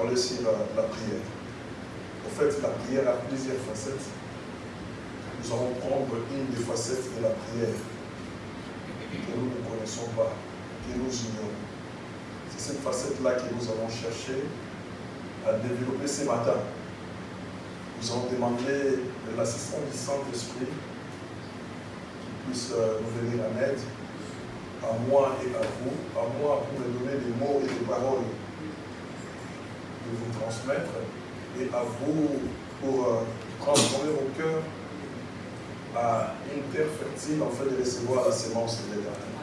parler sur la prière. En fait, la prière a plusieurs facettes. Nous allons prendre une des facettes de la prière que nous ne connaissons pas, que nous ignorons. C'est cette facette-là que nous allons chercher à développer ce matin. Nous allons demander de l'assistance du Saint-Esprit qui puisse nous venir en aide, à moi et à vous, à moi pour me donner des mots et des paroles de vous transmettre, et à vous pour transformer vos cœurs à une terre fertile en fait de recevoir la sémence de l'Éternel.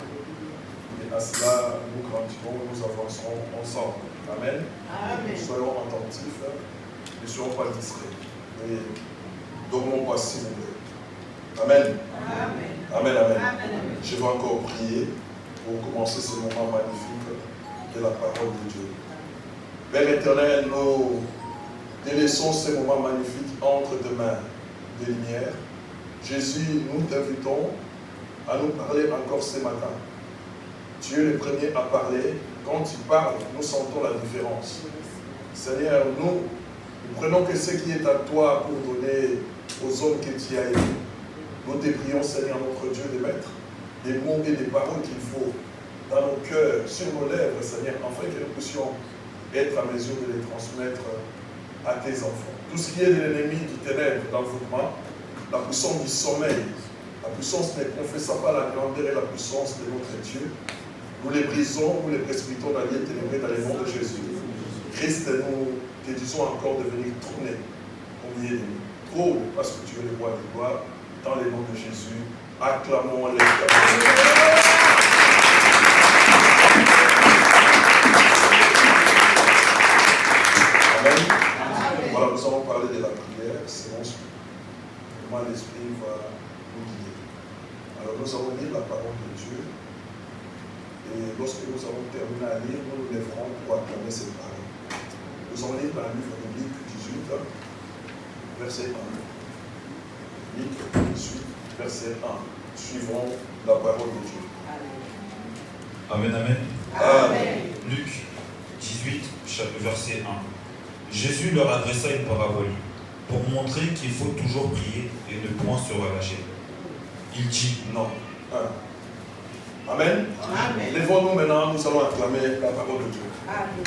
Et à cela, nous grandirons, nous avancerons ensemble. Amen. Amen. Soyons attentifs, ne soyons pas distraits. Et dormons pas si vous voulez. Amen. Amen. Amen. Amen. Amen. Je vais encore prier pour commencer ce moment magnifique de la parole de Dieu. Père éternel, nous délaissons ce moment magnifique entre deux mains de lumière. Jésus, nous t'invitons à nous parler encore ce matin. Tu es le premier à parler. Quand tu parles, nous sentons la différence. Seigneur, nous prenons que ce qui est à toi pour donner aux hommes que tu as aimés. Nous te prions, Seigneur, notre Dieu, de mettre des mots et des paroles qu'il faut dans nos cœurs, sur nos lèvres, Seigneur, afin que nous puissions être à mesure de les transmettre à tes enfants. Tout ce qui est de l'ennemi du ténèbre, d'envoûtement, la puissance du sommeil, la puissance ne confessant pas la grandeur et la puissance de notre Dieu, nous les brisons, nous les précipitons dans les ténébreux dans le nom de Jésus. Christ, nous te disons encore de venir tourner au milieu de nous. Trône, parce que tu es le roi de gloire, dans le nom de Jésus. Acclamons l'éternel. Amen. Voilà, nous allons parler de la prière, selon comment l'Esprit va nous guider. Alors nous allons lire la parole de Dieu. Et lorsque nous allons terminer à lire, nous nous lèverons pour acclamer cette parole. Nous allons lire dans le livre de Luc 18, verset 1. Luc 18, verset 1. Suivrons la parole de Dieu. Amen, amen. Amen. Luc 18, verset 1. Jésus leur adressa une parabole pour montrer qu'il faut toujours prier et ne point se relâcher. Il dit non. Amen. Amen. Lèvons-nous maintenant, nous allons acclamer la parole de Dieu. Amen.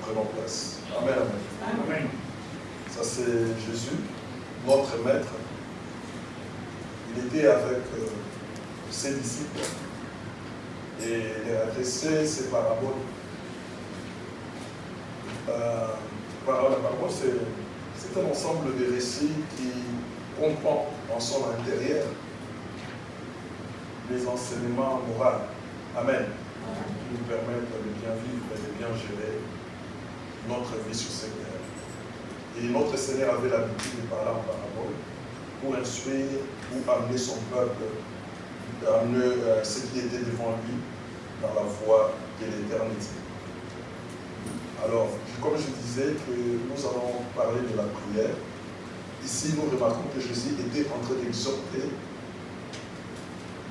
Prenons place. Amen, amen. Amen. Ça c'est Jésus, notre maître. Il était avec ses disciples et il a adressé ses paraboles. La parabole, c'est un ensemble de récits qui comprend en son intérieur les enseignements moraux. Amen. Qui nous permettent de bien vivre et de bien gérer notre vie sur cette terre. Et notre Seigneur avait l'habitude de parler en parabole pour instruire, pour amener son peuple, amener ce qui était devant lui dans la voie de l'éternité. Alors, comme je disais que nous allons parler de la prière, ici nous remarquons que Jésus était en train d'exhorter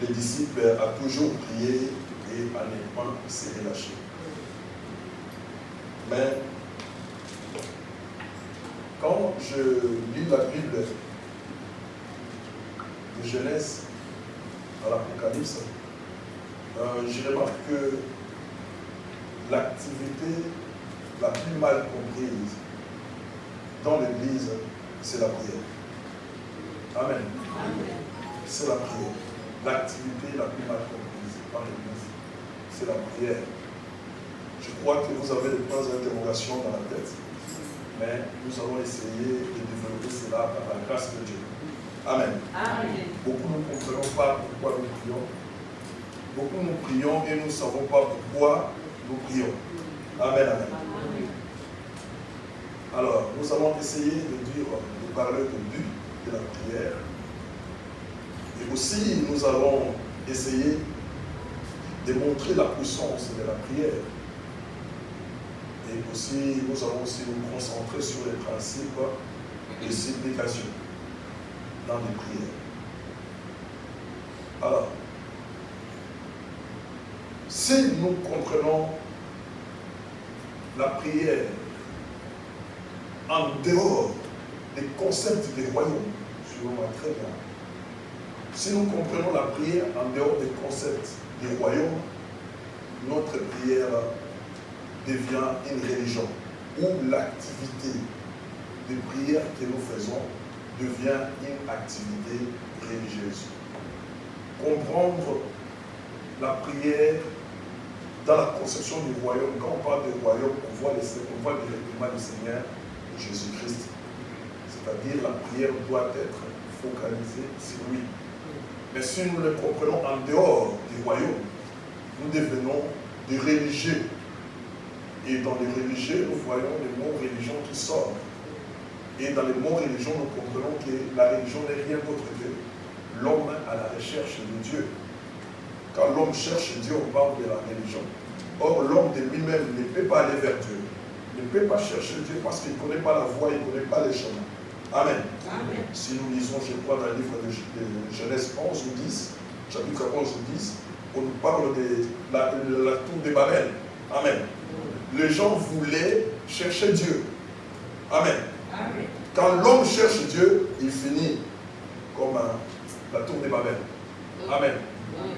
les disciples à toujours prier et à ne pas se relâcher. Mais quand je lis la Bible de Genèse à l'Apocalypse, je remarque que l'activité la plus mal comprise dans l'Église, c'est la prière. Amen. Amen. C'est la prière. L'activité la plus mal comprise dans l'Église, c'est la prière. Je crois que vous avez des points d'interrogation dans la tête, mais nous allons essayer de développer cela par la grâce de Dieu. Amen. Amen. Beaucoup ne comprenons pas pourquoi nous prions. Beaucoup nous prions et nous ne savons pas pourquoi nous prions. Amen, amen. Alors, nous allons essayer de parler du but de la prière. Et aussi, nous allons essayer de montrer la puissance de la prière. Et aussi, nous allons aussi nous concentrer sur les principes de supplication dans les prières. Alors, si nous comprenons la prière en dehors des concepts des royaumes, suivons-moi très bien. Si nous comprenons la prière en dehors des concepts des royaumes, notre prière devient une religion, ou l'activité de prière que nous faisons devient une activité religieuse. Comprendre la prière dans la conception du royaume, quand on parle du royaume, on voit le règlement du Seigneur Jésus-Christ. C'est-à-dire la prière doit être focalisée sur lui. Mais si nous le comprenons en dehors du royaume, nous devenons des religieux. Et dans les religieux, nous voyons les mots religion qui sortent. Et dans les mots religion, nous comprenons que la religion n'est rien d'autre que l'homme à la recherche de Dieu. Quand l'homme cherche Dieu, on parle de la religion. Or, l'homme de lui-même ne peut pas aller vers Dieu. Il ne peut pas chercher Dieu parce qu'il ne connaît pas la voie, il ne connaît pas les chemins. Amen. Amen. Si nous lisons, je crois, dans le livre de Genèse 11 ou 10, chapitre 11 ou 10, on nous parle de la tour de Babel. Amen. Les gens voulaient chercher Dieu. Amen. Amen. Quand l'homme cherche Dieu, il finit comme la tour de Babel. Amen. Amen.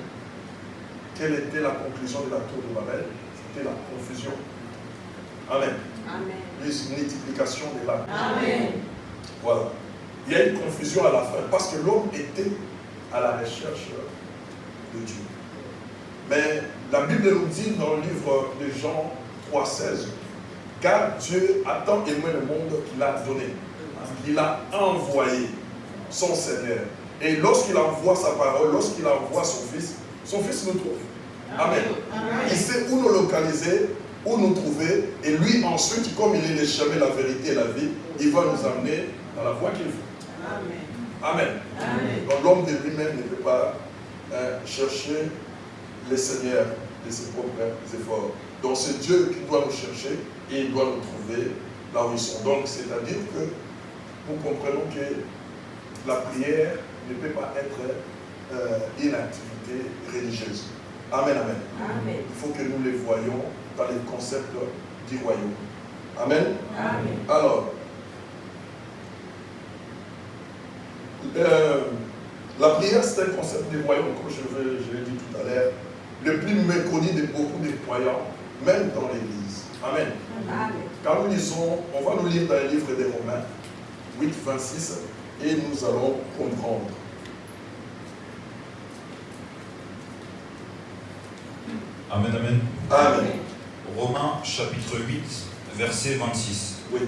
Quelle était la conclusion de la tour de Babel? C'était la confusion. Amen. Amen. Une multiplication de l'âme. Amen. Voilà. Il y a une confusion à la fin parce que l'homme était à la recherche de Dieu. Mais la Bible nous dit dans le livre de Jean 3,16, car Dieu a tant aimé le monde qu'il a donné, qu'il a envoyé son Seigneur. Et lorsqu'il envoie sa parole, lorsqu'il envoie son Fils nous trouve. Amen. Amen. Il sait où nous localiser, où nous trouver, et lui ensuite, comme il est le chemin, la vérité et la vie, il va nous amener dans la voie qu'il faut. Amen. Amen. Amen. Donc l'homme de lui-même ne peut pas chercher le Seigneur de ses propres efforts. Donc c'est Dieu qui doit nous chercher et il doit nous trouver là où ils sont. Donc c'est-à-dire que nous comprenons que la prière ne peut pas être une activité religieuse. Amen, amen. Amen. Il faut que nous les voyions dans les concepts du royaume. Amen. Amen. Alors, la prière, c'est un concept du royaume, comme je l'ai dit tout à l'heure, le plus méconnu de beaucoup de croyants, même dans l'Église. Amen. Amen. Quand nous lisons, on va nous lire dans le livre des Romains, 8, 26, et nous allons comprendre. Amen, amen. Amen. Romains chapitre 8, verset 26. Oui.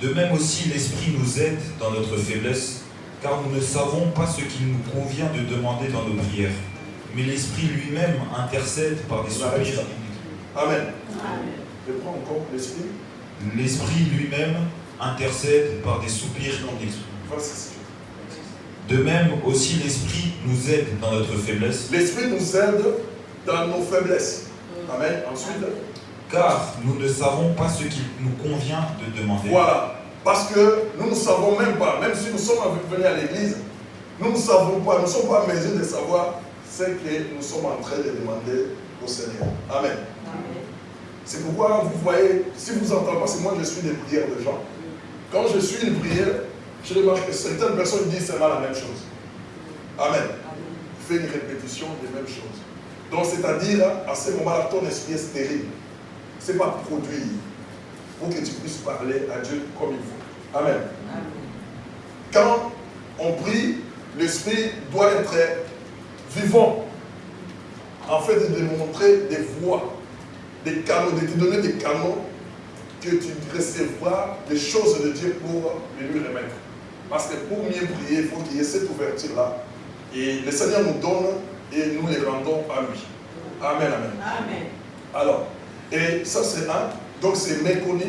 De même aussi l'Esprit nous aide dans notre faiblesse, car nous ne savons pas ce qu'il nous convient de demander dans nos prières. Mais l'Esprit lui-même intercède par des soupirs. Amen. Amen. Je prends encore l'Esprit. L'Esprit lui-même intercède par des soupirs inexprimables. De même aussi l'Esprit nous aide dans notre faiblesse. L'Esprit nous aide dans nos faiblesses. Amen. Ensuite. Car nous ne savons pas ce qu'il nous convient de demander. Voilà. Parce que nous ne savons même pas, même si nous sommes venus à l'église, nous ne savons pas, nous ne sommes pas en mesure de savoir ce que nous sommes en train de demander au Seigneur. Amen. Amen. C'est pourquoi vous voyez, si vous entendez pas, c'est moi je suis des prières de gens. Quand je suis une prière, je remarque que certaines personnes disent seulement la même chose. Amen. Fait une répétition des mêmes choses. Donc c'est-à-dire, à ce moment-là, ton esprit est stérile. Ce n'est pas produire pour que tu puisses parler à Dieu comme il faut. Amen. Amen. Quand on prie, l'esprit doit être vivant. En fait, de montrer des voies, des canaux, de te donner des canaux que tu recevras des choses de Dieu pour les lui remettre. Parce que pour mieux prier, il faut qu'il y ait cette ouverture-là. Et le Seigneur nous donne et nous les rendons à lui. Amen, amen. Amen. Alors, et ça c'est un, donc c'est méconnu,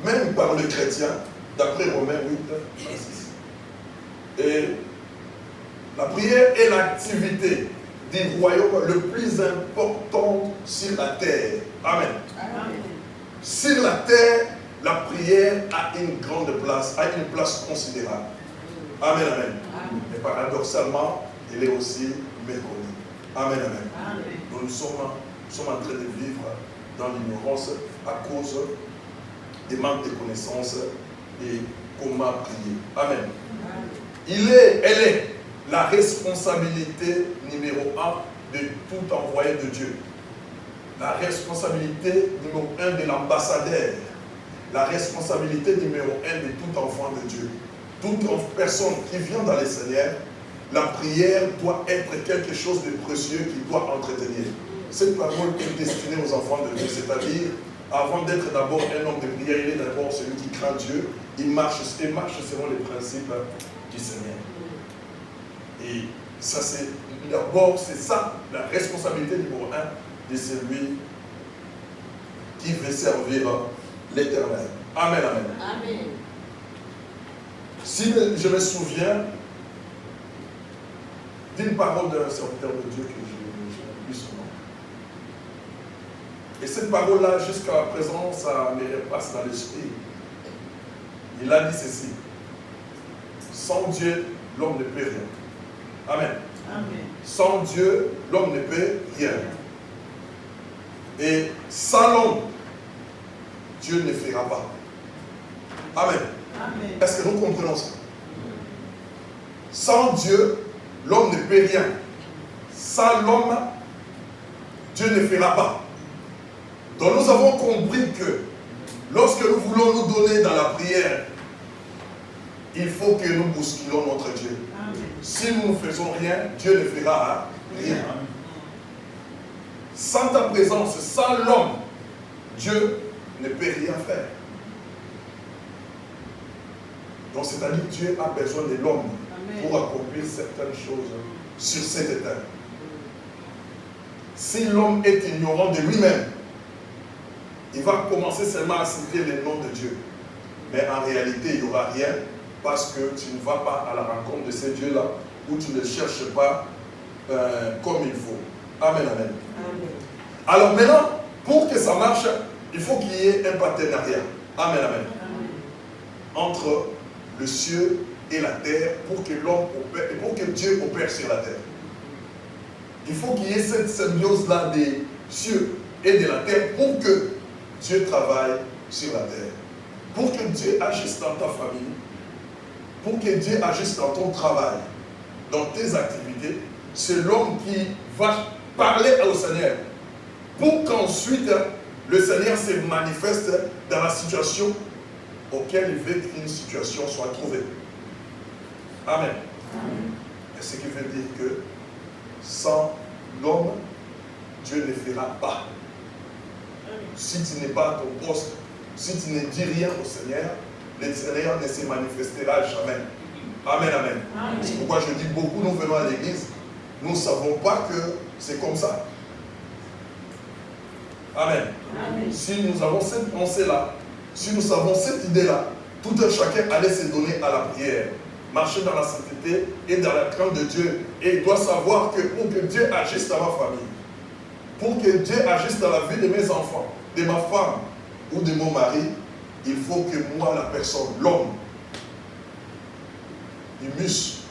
même par le chrétien, d'après Romains 8, 26. Et la prière est l'activité du royaume le plus important sur la terre. Amen. Amen. Sur la terre, la prière a une grande place, a une place considérable. Amen, amen. Et paradoxalement, elle est aussi méconnue. Amen, amen. Nous sommes en train de vivre dans l'ignorance à cause des manques de connaissances et comment prier. Amen. Elle est la responsabilité numéro 1 de tout envoyé de Dieu. La responsabilité numéro 1 de l'ambassadeur. La responsabilité numéro 1 de tout enfant de Dieu. Toute personne qui vient dans le Seigneur, la prière doit être quelque chose de précieux qu'il doit entretenir. Cette parole est destinée aux enfants de Dieu, c'est-à-dire, avant d'être d'abord un homme de prière, il est d'abord celui qui craint Dieu, il marche selon les principes du Seigneur. Et ça, c'est d'abord, c'est ça, la responsabilité numéro 1 de celui qui veut servir l'Éternel. Amen, amen. Amen. Si je me souviens d'une parole d'un serviteur de Dieu que je plus souvent. Et cette parole-là, jusqu'à présent, ça me repasse dans l'esprit. Il a dit ceci. Sans Dieu, l'homme ne peut rien. Amen. Amen. Sans Dieu, l'homme ne peut rien. Et sans l'homme, Dieu ne fera pas. Amen. Amen. Est-ce que nous comprenons ça? Sans Dieu, l'homme ne peut rien. Sans l'homme, Dieu ne fera pas. Donc nous avons compris que lorsque nous voulons nous donner dans la prière, il faut que nous bousculons notre Dieu. Amen. Si nous ne faisons rien, Dieu ne fera rien. Sans ta présence, sans l'homme, Dieu ne peut rien faire. Donc c'est-à-dire que Dieu a besoin de l'homme pour accomplir certaines choses sur cette terre. Si l'homme est ignorant de lui-même, il va commencer seulement à citer les noms de Dieu. Mais en réalité, il n'y aura rien parce que tu ne vas pas à la rencontre de ces dieux-là ou tu ne cherches pas comme il faut. Amen, amen. Amen. Alors maintenant, pour que ça marche, il faut qu'il y ait un partenariat. Amen, amen. Amen. Entre le ciel et la terre pour que l'homme opère, et pour que Dieu opère sur la terre. Il faut qu'il y ait cette symbiose-là des cieux et de la terre pour que Dieu travaille sur la terre. Pour que Dieu agisse dans ta famille, pour que Dieu agisse dans ton travail, dans tes activités, c'est l'homme qui va parler au Seigneur pour qu'ensuite le Seigneur se manifeste dans la situation auquel il veut qu'une situation soit trouvée. Amen. Amen. Et ce qui veut dire que sans l'homme, Dieu ne fera pas. Si tu n'es pas à ton poste, si tu ne dis rien au Seigneur, le Seigneur ne se manifestera jamais. Amen, amen. Amen. C'est pourquoi je dis beaucoup, nous venons à l'église, nous ne savons pas que c'est comme ça. Amen. Amen. Si nous avons cette pensée-là, si nous avons cette idée-là, tout un chacun allait se donner à la prière, marcher dans la sainteté et dans la crainte de Dieu. Et il doit savoir que pour que Dieu agisse dans ma famille, pour que Dieu agisse dans la vie de mes enfants, de ma femme ou de mon mari, il faut que moi, la personne, l'homme, humus,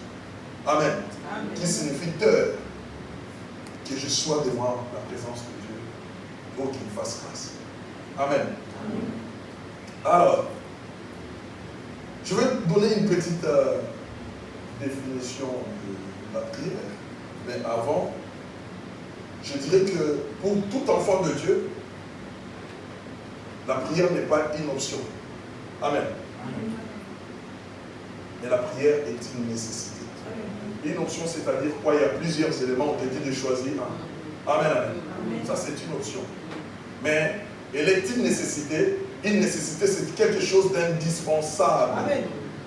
amen, Amen. qui signifie terre, que je sois devant la présence de Dieu pour qu'il me fasse grâce. Amen. Amen. Alors, je vais donner une petite définition de la prière, mais avant, je dirais que pour tout enfant de Dieu, la prière n'est pas une option. Amen. Mais la prière est une nécessité. Une option, c'est-à-dire quoi? Il y a plusieurs éléments, on te dit de choisir un. Amen, amen. Ça, c'est une option. Mais elle est une nécessité. Une nécessité, c'est quelque chose d'indispensable. Amen.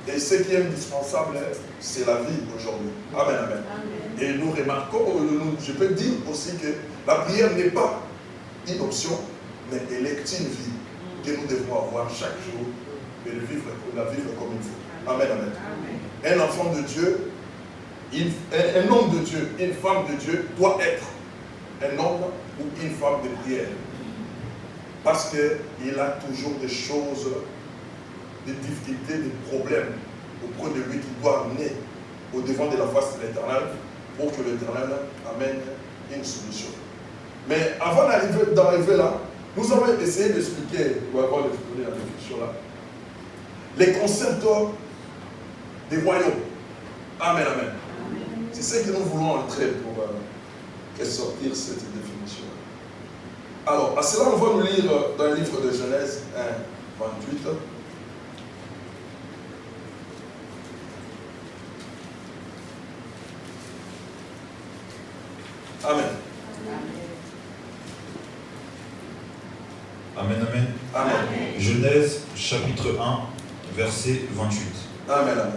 Et ce qui est indispensable, c'est la vie aujourd'hui. Amen, amen. Amen. Et nous remarquons, je peux dire aussi que la prière n'est pas une option, mais elle est une vie que nous devons avoir chaque jour et la vivre comme il faut. Amen, amen. Amen. Un enfant de Dieu, un homme de Dieu, une femme de Dieu doit être un homme ou une femme de prière. Parce qu'il a toujours des choses des difficultés, des problèmes auprès de lui qui doit amener au devant de la face de l'Éternel pour que l'Éternel amène une solution. Mais avant d'arriver là, nous avons essayé d'expliquer, ou avant d'expliquer la définition là, les concepts des royaumes. Amen, amen. C'est ce que nous voulons entrer pour sortir cette définition. Alors, à cela, on va nous lire dans le livre de Genèse 1, 28. Amen. Amen, amen. Amen. Genèse chapitre 1, verset 28. Amen, amen.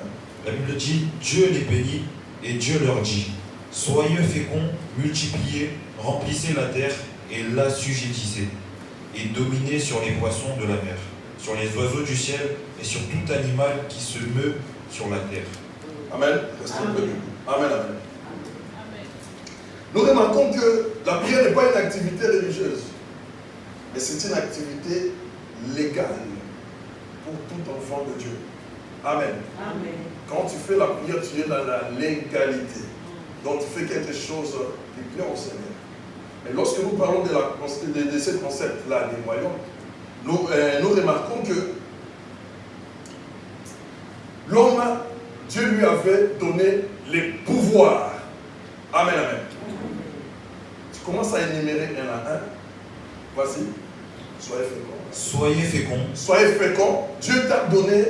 La Bible dit, Dieu les bénit et Dieu leur dit, soyez féconds, multipliez, remplissez la terre et l'assujettissez, et dominez sur les poissons de la mer, sur les oiseaux du ciel et sur tout animal qui se meut sur la terre. Amen. Amen, amen. Nous remarquons que la prière n'est pas une activité religieuse, mais c'est une activité légale pour tout enfant de Dieu. Amen. Amen. Quand tu fais la prière, tu es dans la légalité. Donc tu fais quelque chose qui plaît au Seigneur. Et lorsque nous parlons de ce concept-là des royaumes, nous remarquons que l'homme, Dieu lui avait donné les pouvoirs. Amen, amen. Tu commences à énumérer un à un. Voici. Soyez féconds. Soyez féconds. Soyez féconds. Dieu t'a donné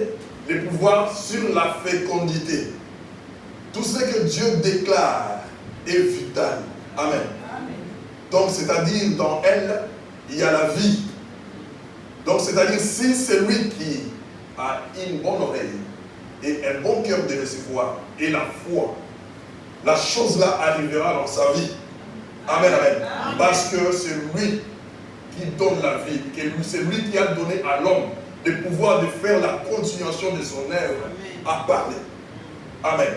les pouvoirs sur la fécondité. Tout ce que Dieu déclare est vital. Amen. Donc, c'est-à-dire, dans elle, il y a la vie. Donc, c'est-à-dire, si celui qui a une bonne oreille et un bon cœur de recevoir et la foi, la chose-là arrivera dans sa vie. Amen, amen. Parce que c'est lui qui donne la vie, c'est lui qui a donné à l'homme le pouvoir de faire la continuation de son œuvre à parler. Amen.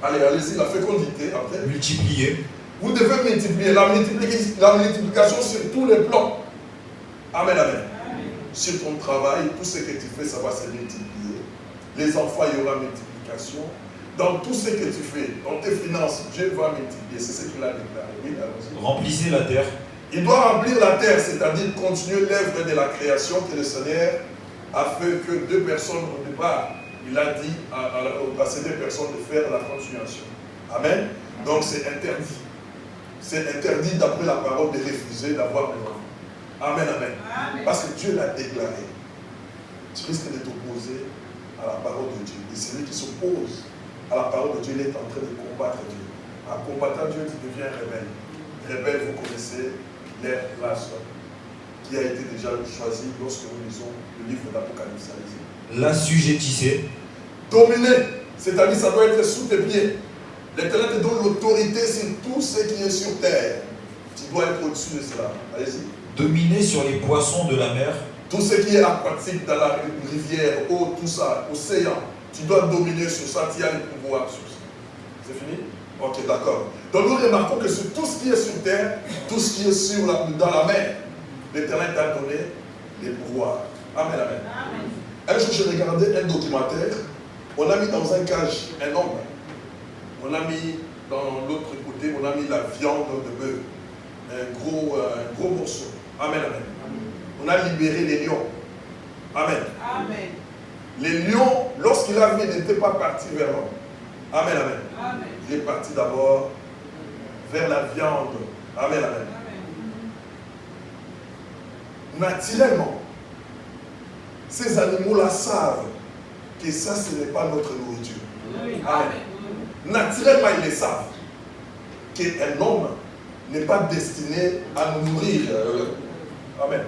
Allez, allez-y, la fécondité après. Multipliez. Vous devez multiplier la multiplication sur tous les plans. Amen, amen. Sur ton travail, tout ce que tu fais, ça va se multiplier. Les enfants, il y aura multiplication. Dans tout ce que tu fais, dans tes finances, Dieu va multiplier. C'est ce qu'il a déclaré. Oui, allons-y. Remplissez la terre. Il doit remplir la terre, c'est-à-dire continuer l'œuvre de la création que le Seigneur a fait que deux personnes au départ, il a dit à ces deux personnes de faire la continuation. Amen. Donc c'est interdit. C'est interdit d'après la parole de refuser d'avoir des enfants. Amen, amen. Parce que Dieu l'a déclaré. Tu risques de t'opposer à la parole de Dieu. Et celui qui s'oppose à la parole de Dieu, il est en train de combattre Dieu. En combattant Dieu, tu deviens rebelle. Rebelle, vous connaissez l'air place qui a été déjà choisi lorsque nous lisons le livre d'Apocalypse. L'assujettissez. Dominer, c'est-à-dire ça doit être sous tes pieds. L'Éternel te donne l'autorité sur tout ce qui est sur terre. Tu dois être au-dessus de cela. Allez-y. Dominer sur les poissons de la mer. Tout ce qui est aquatique dans la rivière, eau, tout ça, océan, tu dois dominer sur ça, tu as le pouvoir sur ça. C'est fini? Ok, d'accord. Donc nous remarquons que sur tout ce qui est sur terre, tout ce qui est dans la mer, l'Éternel t'a donné les pouvoirs. Amen, amen. Un jour, j'ai regardé un documentaire. On a mis dans un cage un homme. On a mis dans l'autre côté, on a mis la viande de bœuf. Un gros morceau. Amen, amen. On a libéré les lions. Amen. Amen. Les lions, lorsqu'il a vu, il n'était pas parti vers l'homme. Amen, amen. Amen. Il est parti d'abord vers la viande. Amen, amen. Naturellement, ces animaux-là savent que ça, ce n'est pas notre nourriture. Amen. Naturellement, ils le savent qu'un homme n'est pas destiné à nous nourrir. Amen.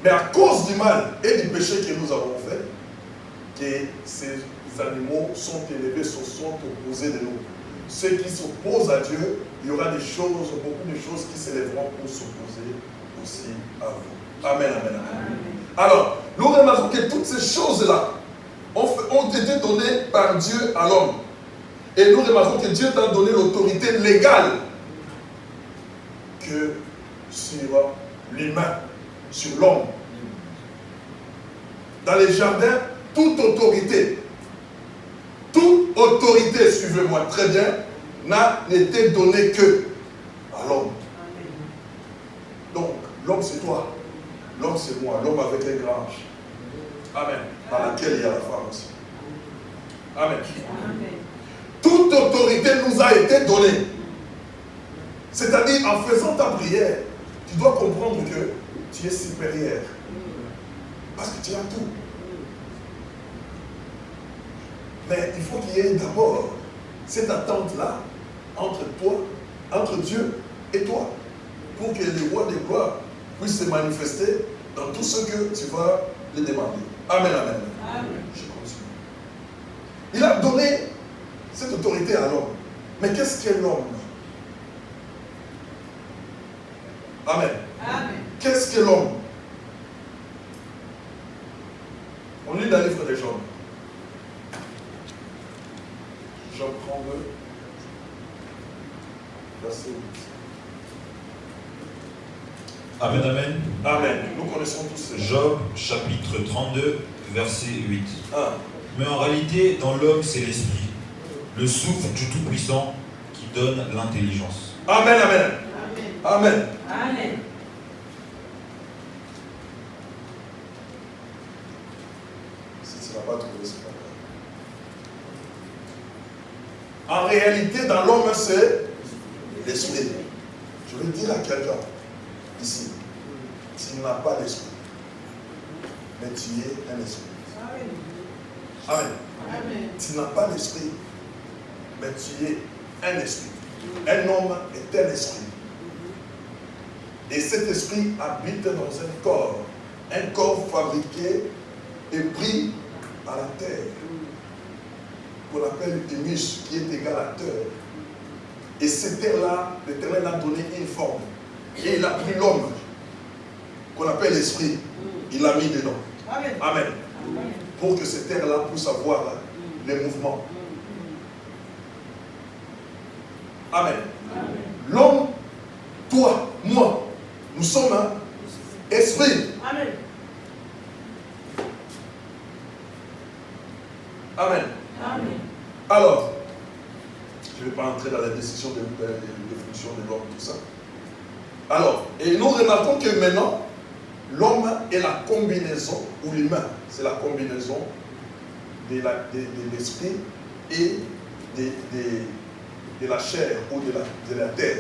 Mais à cause du mal et du péché que nous avons fait, que ces animaux sont élevés, se sont opposés de nous. Ceux qui s'opposent à Dieu, il y aura des choses, beaucoup de choses qui s'élèveront pour s'opposer aussi à vous. Amen, amen, amen. Alors, nous remarquons que toutes ces choses-là ont été données par Dieu à l'homme. Et nous remarquons que Dieu t'a donné l'autorité légale que sur l'humain, sur l'homme. dans les jardins, toute autorité, suivez-moi très bien, n'a été donnée que à l'homme. Donc, l'homme c'est toi, l'homme c'est moi, l'homme avec les granges. Amen. Dans laquelle il y a la femme aussi. Amen. Toute autorité nous a été donnée. C'est-à-dire, en faisant ta prière, tu dois comprendre que tu es supérieur. Parce que tu as tout. Mais il faut qu'il y ait d'abord cette attente-là entre toi, entre Dieu et toi, pour que le roi des gloires puisse se manifester dans tout ce que tu vas lui demander. Amen, amen. Amen. Je continue. Il a donné cette autorité à l'homme. Mais qu'est-ce qu'est l'homme? Amen. Amen. Qu'est-ce que l'homme? On lit dans le livre des Job. Job 32, verset 8. Amen, amen. Amen. Nous connaissons tous ces Job, chapitre 32, verset 8. Ah. Mais en réalité, dans l'homme, c'est l'esprit, le souffle du Tout-Puissant qui donne l'intelligence. Amen, amen. Amen. Amen. Si tu n'as pas trouvé ce matin. En réalité, dans l'homme, c'est l'esprit. Je vais dire à quelqu'un ici, tu n'as pas l'esprit, mais tu es un esprit. Amen. Amen. Tu n'as pas l'esprit, mais tu es un esprit. Un homme est un esprit. Et cet esprit habite dans un corps fabriqué et pris à la terre, qu'on appelle humus, qui est égal à terre. Et cette terre-là, l'Éternel a donné une forme. Et il a pris l'homme, qu'on appelle l'esprit, il l'a mis dedans. Amen. Amen. Pour que cette terre-là puisse avoir les mouvements. Amen. L'homme, toi, moi, nous sommes un esprit. Amen. Amen. Amen. Alors, je ne vais pas entrer dans la décision de fonction de l'homme, tout ça. Alors, et nous remarquons que maintenant, l'homme est la combinaison, ou l'humain, c'est la combinaison de l'esprit et de la chair ou de la terre.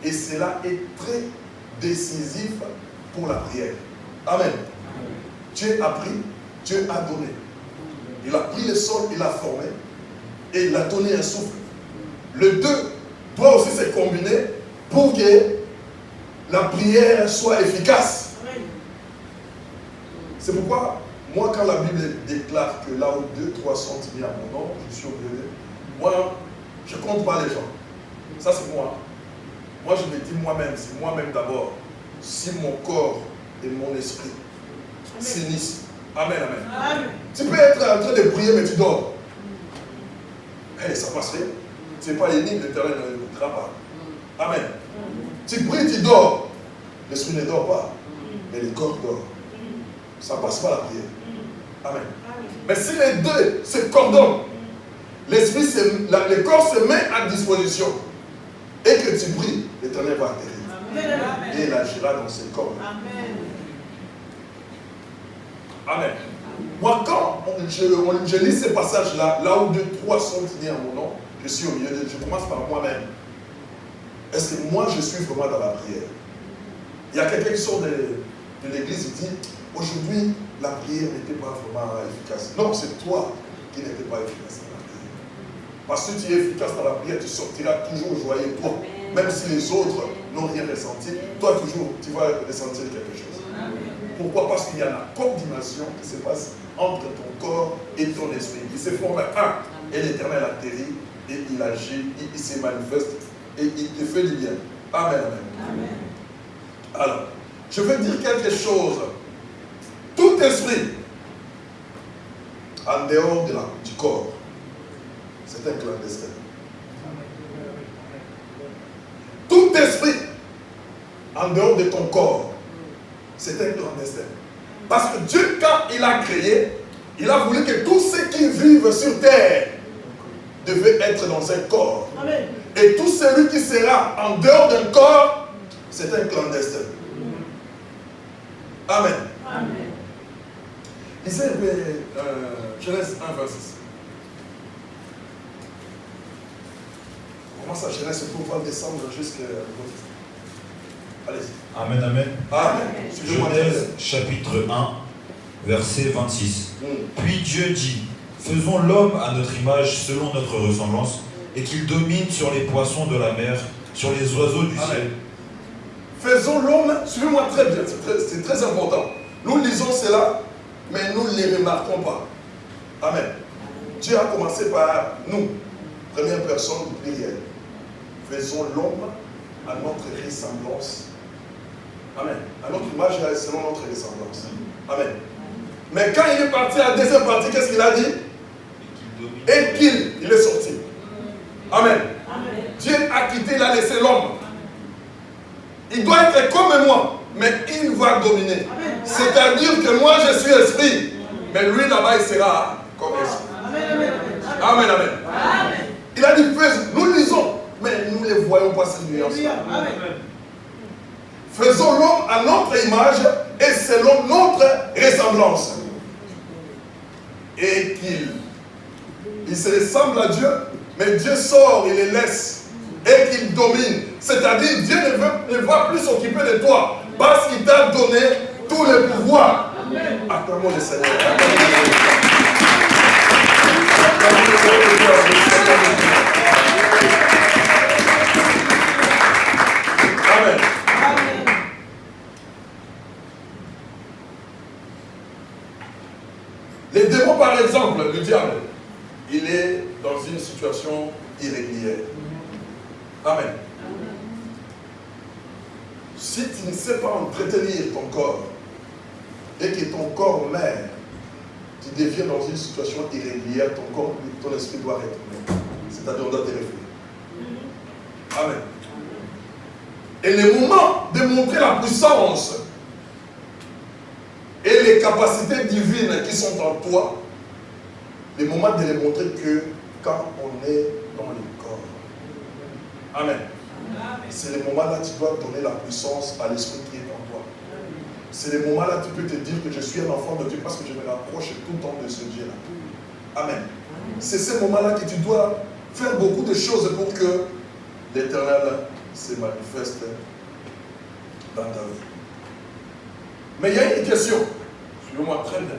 Et cela est très décisif pour la prière. Amen. Dieu a pris, Dieu a donné. Il a pris le sol, il l'a formé et il a donné un souffle. Le deux doit aussi se combiner pour que la prière soit efficace. C'est pourquoi, moi, quand la Bible déclare que là où 2, 3 sont mis à mon nom, je suis obligé. Moi, je ne compte pas les gens. Ça, c'est moi. Moi, je me dis moi-même, c'est moi-même d'abord. Si mon corps et mon esprit s'unissent. Amen, amen. Amen. Tu peux être en train de prier, mais tu dors. Hey, ça passerait. Ce n'est pas l'énigme, l'Éternel ne l'écoutera pas. Amen. Tu pries, tu dors. L'esprit ne dort pas, mais le corps dort. Ça ne passe pas la prière. Amen. Mais si les deux se coordonnent, l'esprit, le corps se met à disposition et que tu pries, l'Éternel va atterrir. Et il agira dans ses corps. Amen. Amen. Moi, quand je lis ces passages-là, là où 2, 3 sont unis à mon nom, je suis au milieu d'eux, je commence par moi-même. Est-ce que moi, je suis vraiment dans la prière? Il y a quelqu'un qui sort de l'église et dit, aujourd'hui, la prière n'était pas vraiment efficace. Non, c'est toi qui n'étais pas efficace dans la prière. Parce que tu es efficace dans la prière, tu sortiras toujours joyeux, toi. Même si les autres n'ont rien ressenti, toi toujours, tu vas ressentir quelque chose. Pourquoi? Parce qu'il y a la coordination qui se passe entre ton corps et ton esprit. Ils se forment un. Et l'Éternel atterrit et il agit, il se manifeste et il te fait du bien. Amen, amen. Amen. Alors, je veux dire quelque chose. Tout esprit, en dehors du corps, c'est un clandestin. Tout esprit, en dehors de ton corps, c'est un clandestin. Parce que Dieu, quand il a créé, il a voulu que tous ceux qui vivent sur terre devaient être dans un corps. Amen. Et tout celui qui sera en dehors d'un corps, c'est un clandestin. Amen. Amen. Lisez Genèse 1, verset 6. On commence à Genèse pour pouvoir descendre jusqu'à l'autre. Allez-y. Amen, amen. Amen. Suivez-moi. Genèse chapitre 1, verset 26. Puis Dieu dit, faisons l'homme à notre image selon notre ressemblance, et qu'il domine sur les poissons de la mer, sur les oiseaux du ciel. Faisons l'homme, suivez-moi très bien, c'est très important. Nous lisons cela, mais nous ne les remarquons pas. Amen. Dieu a commencé par nous, première personne du pluriel. Faisons l'homme à notre ressemblance. Amen. À notre image et selon notre ressemblance. Amen. Mais quand il est parti à la deuxième partie, qu'est-ce qu'il a dit? Et qu'il est sorti. Amen. Amen. Dieu a quitté, il a laissé l'homme. Il doit être comme moi, mais il va dominer. C'est-à-dire que moi je suis esprit, mais lui là-bas il sera comme esprit. Amen, amen. Il a dit, nous lisons, mais nous ne les voyons pas ces nuances. Faisons l'homme à notre image et selon notre ressemblance. Et qu'il se ressemble à Dieu, mais Dieu sort, il les laisse. Et qu'il domine. C'est-à-dire, Dieu ne va plus s'occuper de toi parce qu'il t'a donné tous les pouvoirs. Acclamons le Seigneur. Amen. Les démons, par exemple, le diable, il est dans une situation irrégulière. Amen. Si tu ne sais pas entretenir ton corps et que ton corps meurt, tu deviens dans une situation irrégulière, ton corps, ton esprit doit retourner. C'est-à-dire, on doit te réfléchir. Amen. Et le moment de montrer la puissance et les capacités divines qui sont en toi, le moment de les montrer que quand on est dans le corps. Amen. C'est le moment là tu dois donner la puissance à l'esprit qui est en toi. C'est le moment là tu peux te dire que je suis un enfant de Dieu parce que je me rapproche tout le temps de ce Dieu-là. Amen. C'est ce moment-là que tu dois faire beaucoup de choses pour que l'Éternel se manifeste dans ta vie. Mais il y a une question. Suivez-moi très bien.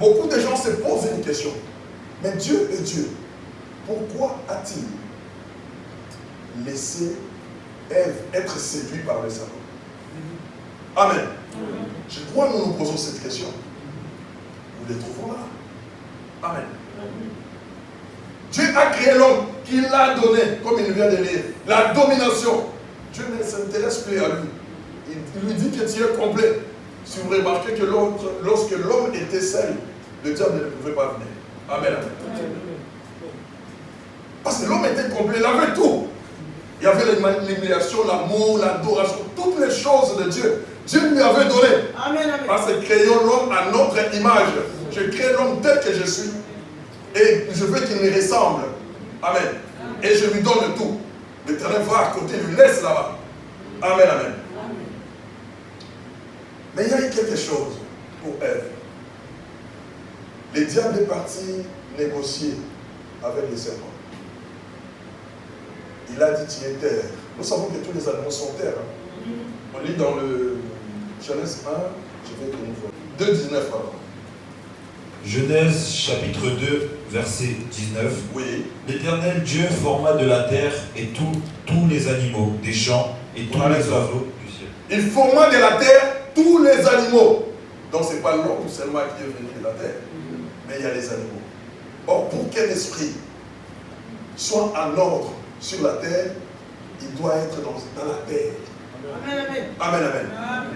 Beaucoup de gens se posent une question. Mais Dieu est Dieu. Pourquoi a-t-il laissé Ève être séduite par le serpent? Amen. Je crois que nous nous posons cette question. Nous les trouvons là. Amen. Dieu a créé l'homme, qu'il l'a donné, comme il vient de lire, la domination. Dieu ne s'intéresse plus à lui. Il lui dit que tu es complet. Si vous remarquez que lorsque l'homme était seul, le diable ne pouvait pas venir. Amen. Parce que l'homme était complet, il avait tout. Il y avait l'humiliation, l'amour, l'adoration, toutes les choses de Dieu. Dieu lui avait donné. Amen, amen. Parce que créons l'homme à notre image. Je crée l'homme tel que je suis. Et je veux qu'il me ressemble. Amen. Et je lui donne tout. L'Éternel va à côté, lui laisse là-bas. Amen, amen. Mais il y a eu quelque chose pour Ève. Le diable est parti négocier avec les serpents. Il a dit, tu es terre. Nous savons que tous les animaux sont terre. Hein. On lit dans le Genèse 1, je vais te le 2, 19 pardon. Genèse chapitre 2, verset 19. Oui. L'Éternel Dieu forma de la terre et tous les animaux des champs et tous les oiseaux du ciel. Il forma de la terre tous les animaux. Donc ce n'est pas l'homme seulement qui est venu de la terre, mais il y a les animaux. Or, pour qu'un esprit soit en ordre sur la terre, il doit être dans la terre. Amen, amen. Amen, amen. Amen.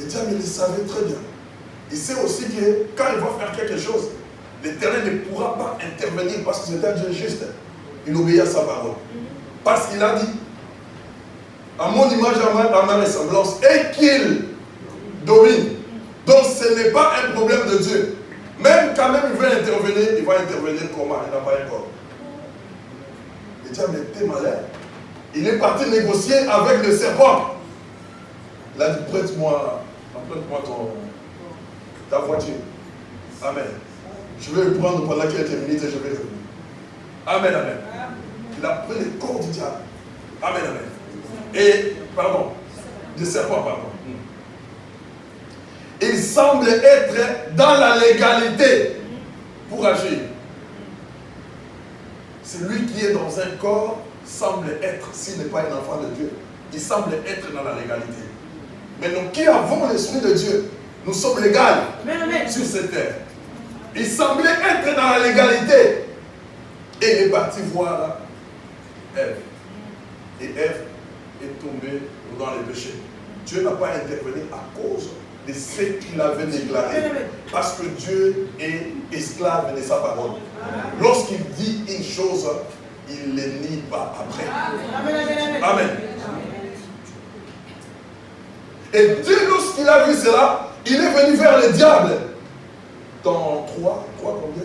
Le diable, il le savait très bien. Il sait aussi que quand il va faire quelque chose, l'Éternel ne pourra pas intervenir parce que c'est un Dieu juste. Il obéit à sa parole. Parce qu'il a dit, à mon image, à ma ressemblance, et qu'il domine. Donc ce n'est pas un problème de Dieu. Même quand même il veut intervenir, il va intervenir comment? Il n'a pas un corps. Le diable était malin. Il est parti négocier avec le serpent. Il a dit, prête-moi ta voiture. Amen. Je vais le prendre pendant quelques minutes et je vais revenir. Amen, amen. Il a pris le corps du diable. Amen, amen. Et, pardon, du serpent, pardon. Il semble être dans la légalité pour agir. Celui qui est dans un corps semble être, s'il n'est pas un enfant de Dieu, il semble être dans la légalité. Mais nous qui avons l'Esprit de Dieu, nous sommes légaux sur cette terre. Il semblait être dans la légalité. Et il est parti voir Ève. Et Ève est tombée dans les péchés. Dieu n'a pas intervenu à cause de ce qu'il avait déclaré. Parce que Dieu est esclave de sa parole. Lorsqu'il dit une chose, il ne le nie pas après. Amen. Et Dieu, lorsqu'il a vu cela, il est venu vers le diable. Dans 3 combien?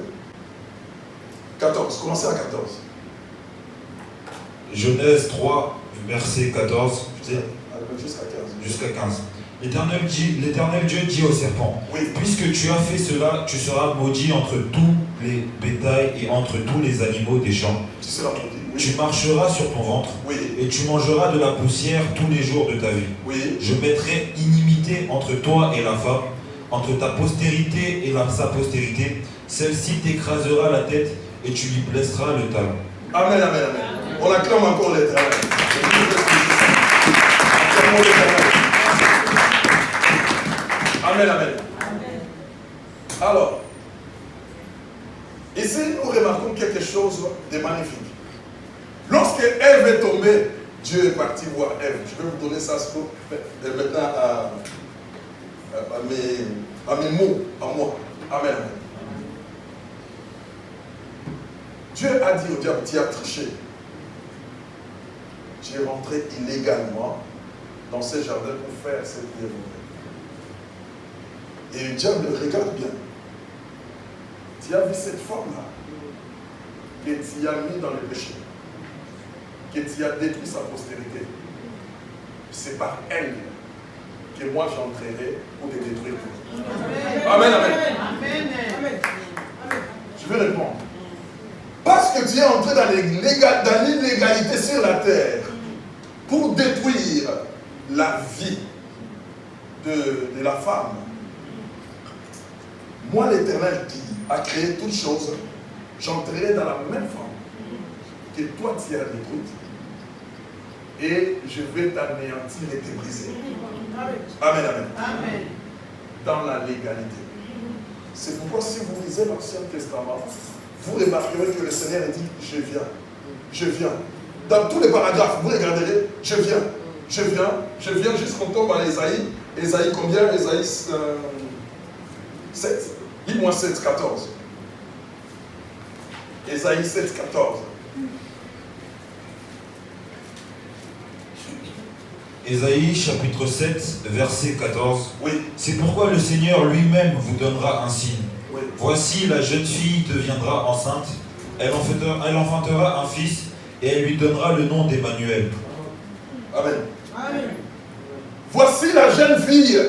14, commencez à 14. Genèse 3, verset 14. Jusqu'à 15. L'Éternel Dieu dit au serpent, oui. Puisque tu as fait cela, tu seras maudit entre tous les bétails et entre tous les animaux des champs. Tu seras maudit, oui. Tu marcheras sur ton ventre, oui. Et tu mangeras de la poussière tous les jours de ta vie. Oui. Je mettrai inimité entre toi et la femme, entre ta postérité et sa postérité. Celle-ci t'écrasera la tête et tu lui blesseras le talon. Amen, amen, amen. On acclame encore l'Éternel. Amen, amen. Alors, ici, nous remarquons quelque chose de magnifique. Lorsque Ève est tombée, Dieu est parti voir Ève. Je vais vous donner ça maintenant à mes mots, à moi. Amen, amen. Dieu a dit au diable, tu as triché. Tu es rentré illégalement dans ce jardin pour faire cette œuvre. Et le diable regarde bien. Tu as vu cette femme-là que tu as mis dans le péché, que tu as détruit sa postérité. C'est par elle que moi j'entrerai pour te détruire tout. Amen, amen. Amen. Je vais répondre. Parce que tu es entré dans l'illégalité sur la terre pour détruire la vie de la femme. Moi, l'Éternel qui a créé toutes choses, j'entrerai dans la même forme que toi tu as détruite et je vais t'anéantir et te briser. Amen, amen. Amen. Dans la légalité. C'est pourquoi si vous lisez l'Ancien Testament, vous remarquerez que le Seigneur dit « Je viens, je viens ». Dans tous les paragraphes, vous regarderez « Je viens, je viens, je viens » jusqu'on tombe à Ésaïe. Ésaïe combien? Ésaïe 7. Dis-moi 7, 14. Ésaïe 7, 14. Ésaïe chapitre 7, verset 14. Oui. C'est pourquoi le Seigneur lui-même vous donnera un signe. Oui. Voici, la jeune fille deviendra enceinte, elle enfantera un fils, et elle lui donnera le nom d'Emmanuel. Amen. Amen. Voici la jeune fille.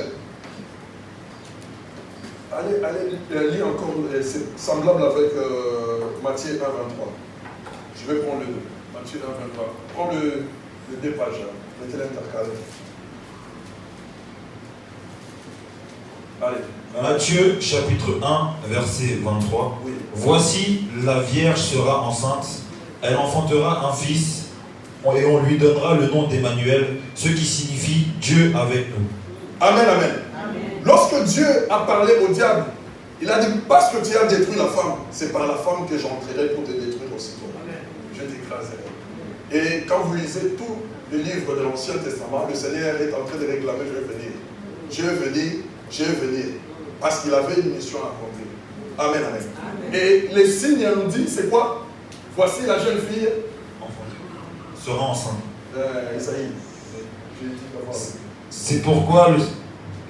Allez, lis encore, c'est semblable avec Matthieu 1, 23. Je vais prendre le 2. Matthieu 1, 23. Prends le 2 pages. Mettez l'intercalé. Allez. Matthieu chapitre 1, verset 23. Oui. Voici, la Vierge sera enceinte, elle enfantera un fils, et on lui donnera le nom d'Emmanuel, ce qui signifie Dieu avec nous. Amen, amen. Lorsque Dieu a parlé au diable, il a dit, parce que tu as détruit la femme, c'est par la femme que j'entrerai pour te détruire aussi toi. Je t'écraserai. Et quand vous lisez tout le livre de l'Ancien Testament, le Seigneur est en train de réclamer, je vais venir. Je vais venir, je vais venir. Parce qu'il avait une mission à accomplir. Amen, amen. Et les signes nous disent, c'est quoi? Voici la jeune fille. Sera enceinte. Isaïe. C'est pourquoi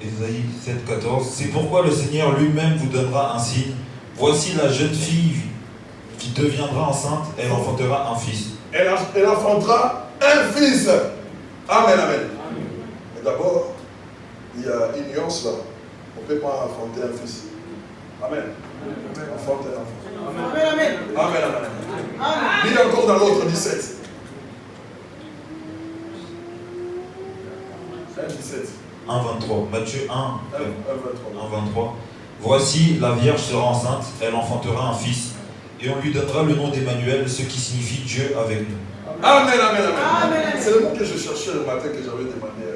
Ésaïe 7, 14. C'est pourquoi le Seigneur lui-même vous donnera un signe. Voici la jeune fille qui deviendra enceinte, elle enfantera un fils. Elle enfantera un fils. Amen, amen. Mais d'abord, il y a une nuance là. On ne peut pas enfanter un fils. Amen. Enfanter un enfant. Amen, amen. Amen, amen. Lis encore dans l'autre 17. 17. 1, 23. Matthieu 1, 1, 23. Voici, la Vierge sera enceinte, elle enfantera un fils, et on lui donnera le nom d'Emmanuel, ce qui signifie Dieu avec nous. Amen, amen, amen. C'est le mot que je cherchais le matin que j'avais demandé à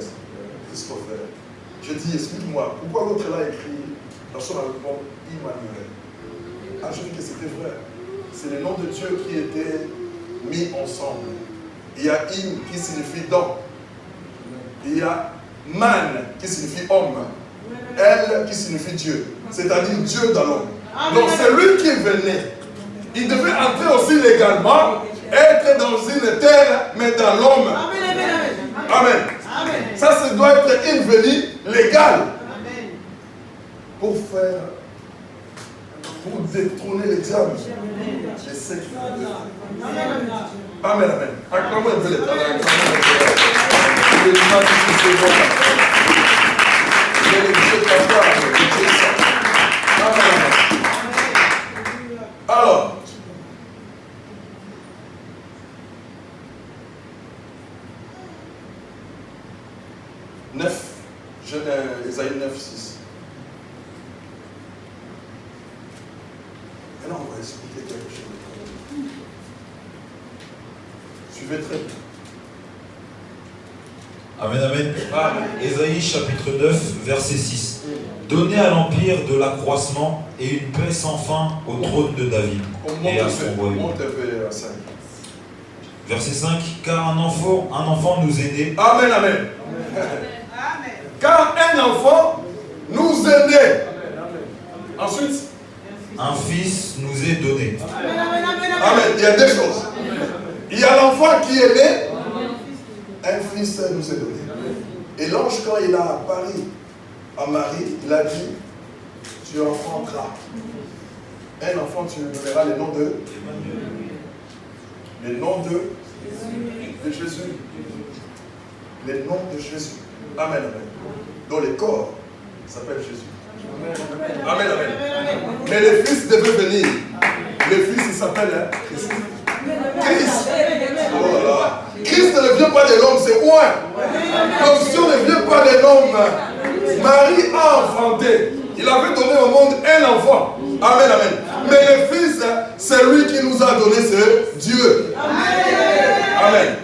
Christopher. Je dis, explique-moi, pourquoi l'autre là écrit dans son album Emmanuel? Ah, je dis que c'était vrai. C'est le nom de Dieu qui était mis ensemble. Il y a Im qui signifie don. Il y a man qui signifie homme. Elle qui signifie Dieu. C'est-à-dire Dieu dans l'homme. Donc c'est lui qui venait. Il devait entrer aussi légalement, être dans une terre, mais dans l'homme. Amen. Amen. Ça doit être une venue légale. Pour faire, pour détrôner les diables. Je sais qu'il faut le faire. Amen, amen. Acclamons un peu les talents. Il est le Dieu capable de Dieu ça. Amen. Alors, Ésaïe 9, 6. Et là, on va expliquer quelque chose. Suivez très bien. Amen, amen. Ésaïe chapitre 9, verset 6. Donnez à l'empire de l'accroissement et une paix sans fin au trône de David et à son royaume. Verset 5. Car un enfant nous est né. Amen, amen. Car un enfant nous est né. Ensuite, un fils nous est donné. Amen. Il y a deux choses. Il y a l'enfant qui est né. Un fils nous est donné. Et l'ange, quand il a apparu à Marie, il a dit, tu enfanteras. Un enfant, tu lui donneras le nom de Jésus. Le nom de Jésus. Amen, amen. Dans le corps, s'appelle Jésus. Amen, amen. Mais le fils devait venir. Le fils, il s'appelle Christ. Christ. Oh là là. Christ ne vient pas de l'homme, c'est moi. Donc si on ne vient pas de l'homme, Marie a enfanté. Il avait donné au monde un enfant. Amen, amen. Mais le fils, c'est lui qui nous a donné, c'est Dieu. Amen.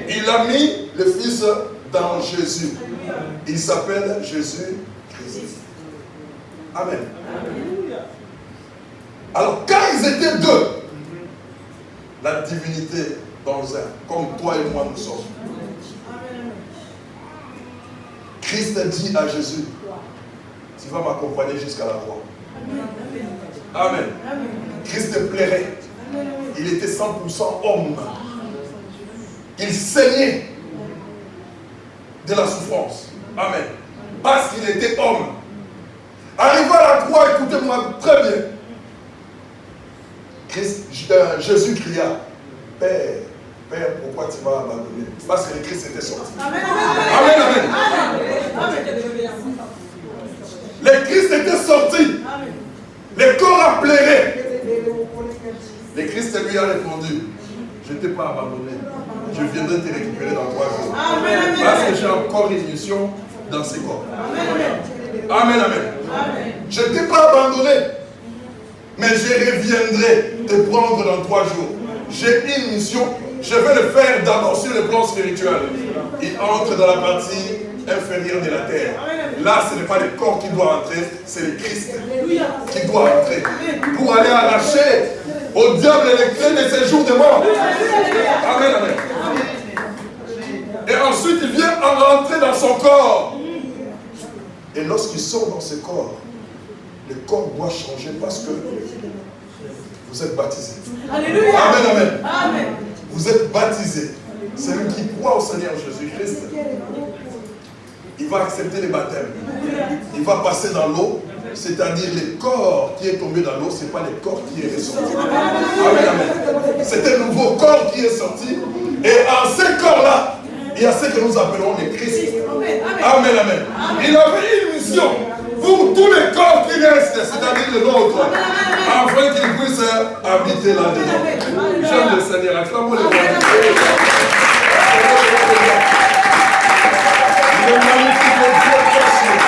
Il a mis le fils dans Jésus. Il s'appelle Jésus-Christ. Amen. Alors quand ils étaient deux, la divinité dans un, comme toi et moi nous sommes. Christ dit à Jésus, tu vas m'accompagner jusqu'à la croix. Amen. Christ plairait. Il était 100% homme. Il saignait de la souffrance. Amen. Parce qu'il était homme. Arrivé à la croix, écoutez-moi très bien. Jésus cria, Père, Père, pourquoi tu m'as abandonné? Parce que le Christ était sorti. Amen, amen. Amen. Le Christ était sorti. Le corps a pleuré. Le Christ lui a répondu, je ne t'ai pas abandonné. Je viendrai te récupérer dans 3 jours. Parce que j'ai encore une mission dans ce corps. Amen, amen. Je ne t'ai pas abandonné. Mais je reviendrai te prendre dans 3 jours. J'ai une mission, je vais le faire d'abord sur le plan spirituel. Il entre dans la partie inférieure de la terre. Là, ce n'est pas le corps qui doit entrer, c'est le Christ qui doit entrer. Pour aller arracher au diable les clés de ses jours de mort. Amen, amen. Et ensuite, il vient rentrer dans son corps. Et lorsqu'il sort dans ce corps, le corps doit changer parce que vous êtes baptisés. Alléluia. Amen, amen. Amen. Vous êtes baptisés. Celui qui croit au Seigneur Jésus-Christ il va accepter les baptêmes. Il va passer dans l'eau, c'est-à-dire le corps qui est tombé dans l'eau, ce n'est pas le corps qui est ressorti. Amen, amen. C'est un nouveau corps qui est sorti. Et en ce corps-là, il y a ce que nous appelons le Christ. Amen, amen. Il avait une mission pour tous les corps qui restent, c'est-à-dire le nôtre, afin qu'ils puissent habiter là-dedans. J'aime le Seigneur. Acclamons les voix. Il est magnifique, le Dieu précieux.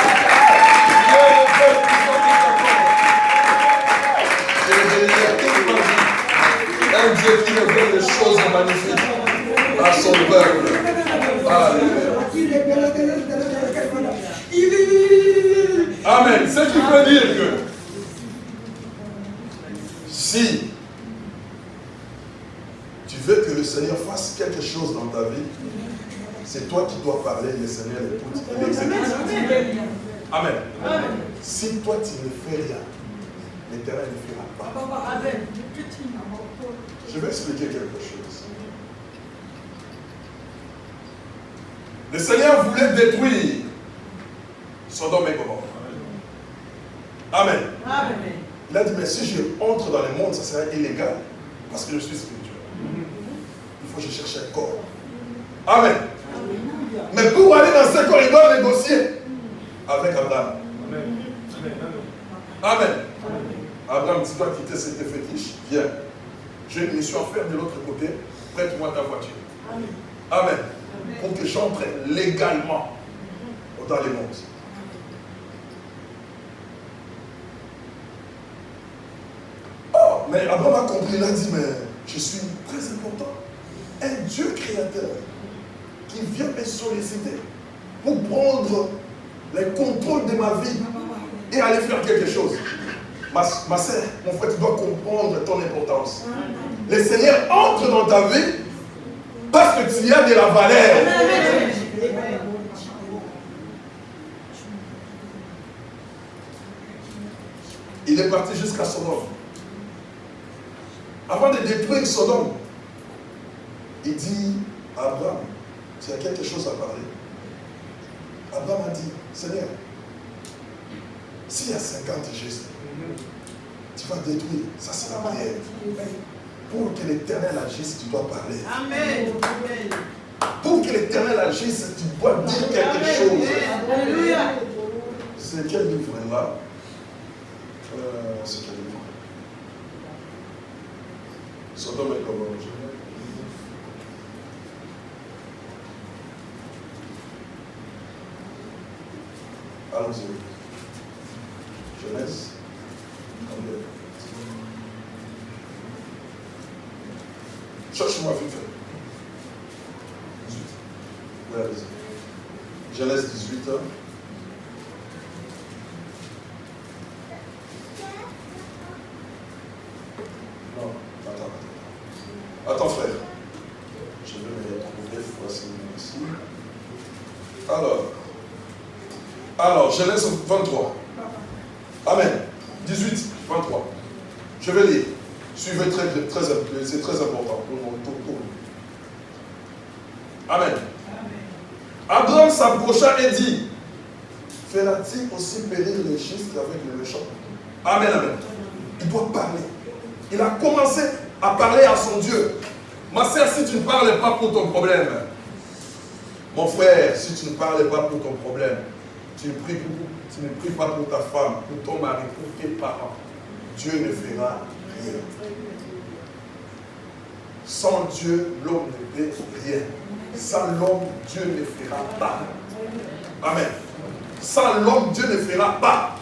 Un Dieu qui révèle des choses magnifiques à son peuple. Alléluia. Amen. Ce qui veut dire que si tu veux que le Seigneur fasse quelque chose dans ta vie, c'est toi qui dois parler, le Seigneur écoute et l'exécute. Amen. Si toi tu ne fais rien, l'Éternel ne fera pas. Je vais expliquer quelque chose. Le Seigneur voulait détruire Sodome et Gomorrhe. Amen. Il a dit, mais si je entre dans le monde, ça serait illégal, parce que je suis spirituel. Il faut que je cherche un corps. Amen. Mais pour aller dans ce corps, il doit négocier avec Abraham. Amen. Abraham, tu dois quitter cette fétiche. Viens. J'ai une mission à faire de l'autre côté. Prête-moi ta voiture. Amen. Pour que j'entre légalement dans les mondes. Oh, mais Abraham a compris, il a dit, mais je suis très important. Un Dieu créateur qui vient me solliciter pour prendre le contrôle de ma vie et aller faire quelque chose. Ma soeur, mon frère, tu dois comprendre ton importance. Le Seigneur entre dans ta vie parce que tu as de la valeur. Il est parti jusqu'à Sodome. Avant de détruire Sodome, il dit à Abraham, tu as quelque chose à parler. Abraham a dit, Seigneur, s'il y a 50 justes, tu vas détruire. Ça, c'est la prière. Pour que l'Éternel agisse, tu dois parler. Amen. Pour que l'Éternel agisse, tu dois dire quelque chose. Alléluia. C'est quel livre là? C'est quel livre? Sodome et Gomorrhe. Allons-y. Genèse. Cherche-moi vite fait. 18. Oui, allez-y. Genèse 18. Non, attends, frère. Je vais me retrouver facilement ici. Alors, Genèse 23. Amen. 18, 23. Je vais lire. Suivez c'est très important pour nous. Amen. Abraham s'approcha et dit, fera-t-il aussi périr les justes avec les méchants? Amen, amen. Il doit parler. Il a commencé à parler à son Dieu. Ma sœur, si tu ne parles pas pour ton problème, mon frère, si tu ne parles pas pour ton problème, tu ne pries pas pour ta femme, pour ton mari, pour tes parents, Dieu ne fera rien. Sans Dieu, l'homme ne peut rien. Sans l'homme, Dieu ne fera pas. Amen. Sans l'homme, Dieu ne fera pas.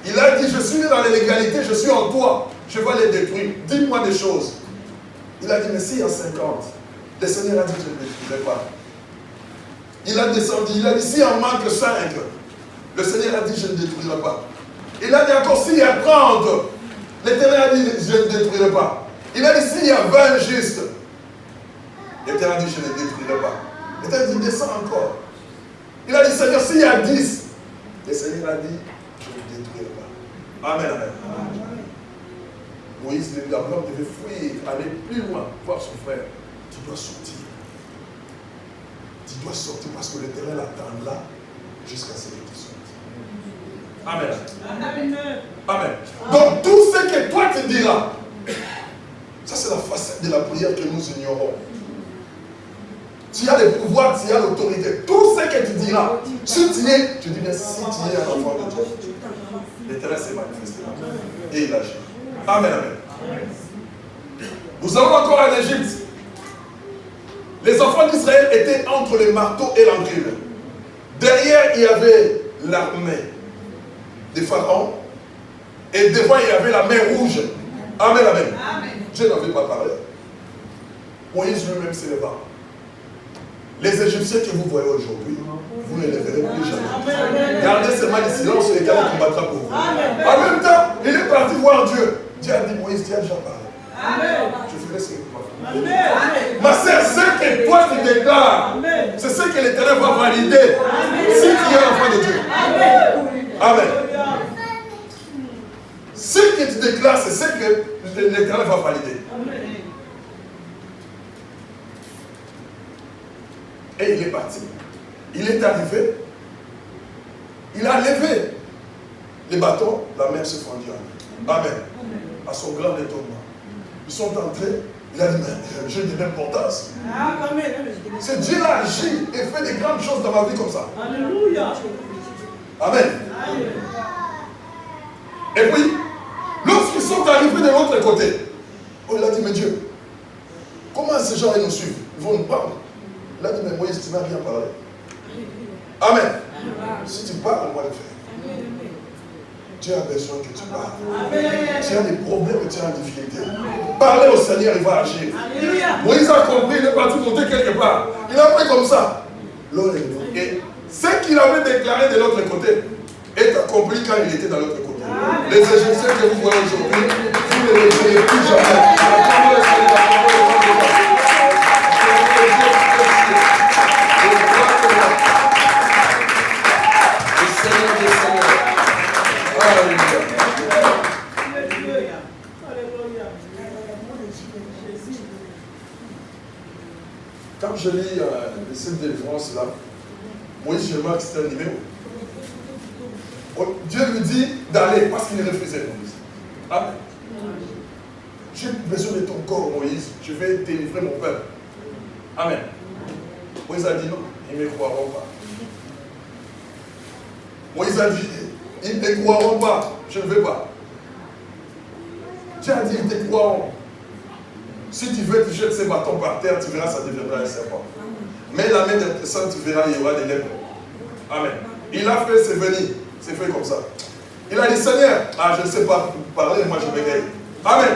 Il a dit, je suis dans l'illégalité, je suis en toi, je vais les détruire. Dis-moi des choses. Il a dit, mais s'il y a 50, le Seigneur a dit, je ne les détruirai pas. Il a descendu, il a dit, s'il en manque 5, le Seigneur a dit, je ne détruirai pas. Il a dit encore, s'il y a 30, l'Éternel a dit, je ne détruirai pas. Il a dit, s'il y a 20 justes, l'Éternel a dit, je ne détruirai pas. L'Éternel a dit, descends encore. Il a dit, Seigneur, s'il y a 10, le Seigneur a dit, je ne détruirai pas. Amen, amen. Moïse, Abraham devait fuir, aller plus loin, voir son frère. Tu dois sortir. Tu Tu dois sortir parce que l'Éternel attend là jusqu'à ce que tu sortes. Amen. Amen. Amen. Donc tout ce que toi tu diras, ça c'est la facette de la prière que nous ignorons. Tu as le pouvoir, tu as l'autorité. Tout ce que tu diras, si tu es, je dis bien, si tu es un enfant de Dieu, l'Éternel s'est manifesté là. Et il agit. Amen, amen. Nous allons encore en Égypte. Les enfants d'Israël étaient entre le marteau et l'enclume. Derrière, il y avait l'armée des pharaons. Et devant, il y avait la mer rouge. Amen, amen. Dieu n'avait pas parlé. Moïse lui-même s'éleva. Les Égyptiens que vous voyez aujourd'hui, vous ne les verrez plus jamais. Gardez seulement le silence et l'Éternel combattra pour vous. En même temps, il est parti voir Dieu. Dieu a dit, Moïse, tu as déjà parlé. Je ferai ce que tu vas faire. Ma sœur, ce que toi tu déclares, c'est ce que l'Éternel va valider. Si tu es l'enfant de Dieu. Amen. Ce que tu déclares, c'est ce que l'Éternel va valider. Et il est parti. Il est arrivé. Il a levé les bâtons. La mer se fendit en lui. Amen. À son grand étonnement. Ils sont entrés. Il a dit, mais j'ai de l'importance. C'est Dieu a agi et fait des grandes choses dans ma vie comme ça. Alléluia. Amen. Et puis, lorsqu'ils sont arrivés de l'autre côté, il a dit, mais Dieu, comment ces gens nous suivent? Ils vont nous prendre. Il a dit, mais Moïse, tu n'as rien parlé. Amen. Si tu parles, moi le faire. Dieu a besoin que tu parles. Tu as des problèmes, tu as des difficultés. Parlez au Seigneur, il va agir. Moïse a compris, il est parti monter quelque part. Il a fait comme ça. Et ce qu'il avait déclaré de l'autre côté est accompli quand il était dans l'autre côté. Les Égyptiens que vous voyez aujourd'hui, vous ne les verrez plus jamais. Quand je lis le site de délivrance là, Moïse, je remarque que c'est un numéro. Dieu lui dit d'aller parce qu'il refusait Moïse. Amen. J'ai besoin de ton corps, Moïse. Je vais délivrer mon peuple. Amen. Moïse a dit non, ils ne me croiront pas. Moïse a dit, ils ne croiront pas. Je ne veux pas. Dieu a dit, ils te croiront. Si tu veux, tu jettes ces bâtons par terre, tu verras, ça deviendra un serpent. Mais la main des personnes, tu verras, il y aura des lèvres. Amen. Il a fait, c'est venu. C'est fait comme ça. Il a dit, Seigneur, je ne sais pas parler, moi je bégaye. Amen.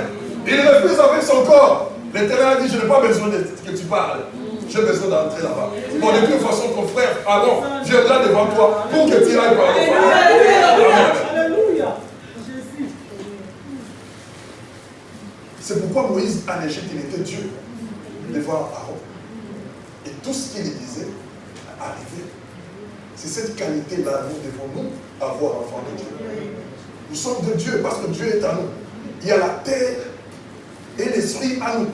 Il refuse avec son corps. L'Éternel a dit, je n'ai pas besoin que tu parles. J'ai besoin d'entrer là-bas. Bon, de toute façon, ton frère, Aaron, viendra devant toi pour que tu ailles par le Amen. Alléluia. C'est pourquoi Moïse, en Égypte, il était Dieu devant Aaron. Et tout ce qu'il disait arrivait. C'est cette qualité-là, nous devons nous avoir enfant de Dieu. Nous sommes de Dieu parce que Dieu est à nous. Il y a la terre et l'esprit à nous.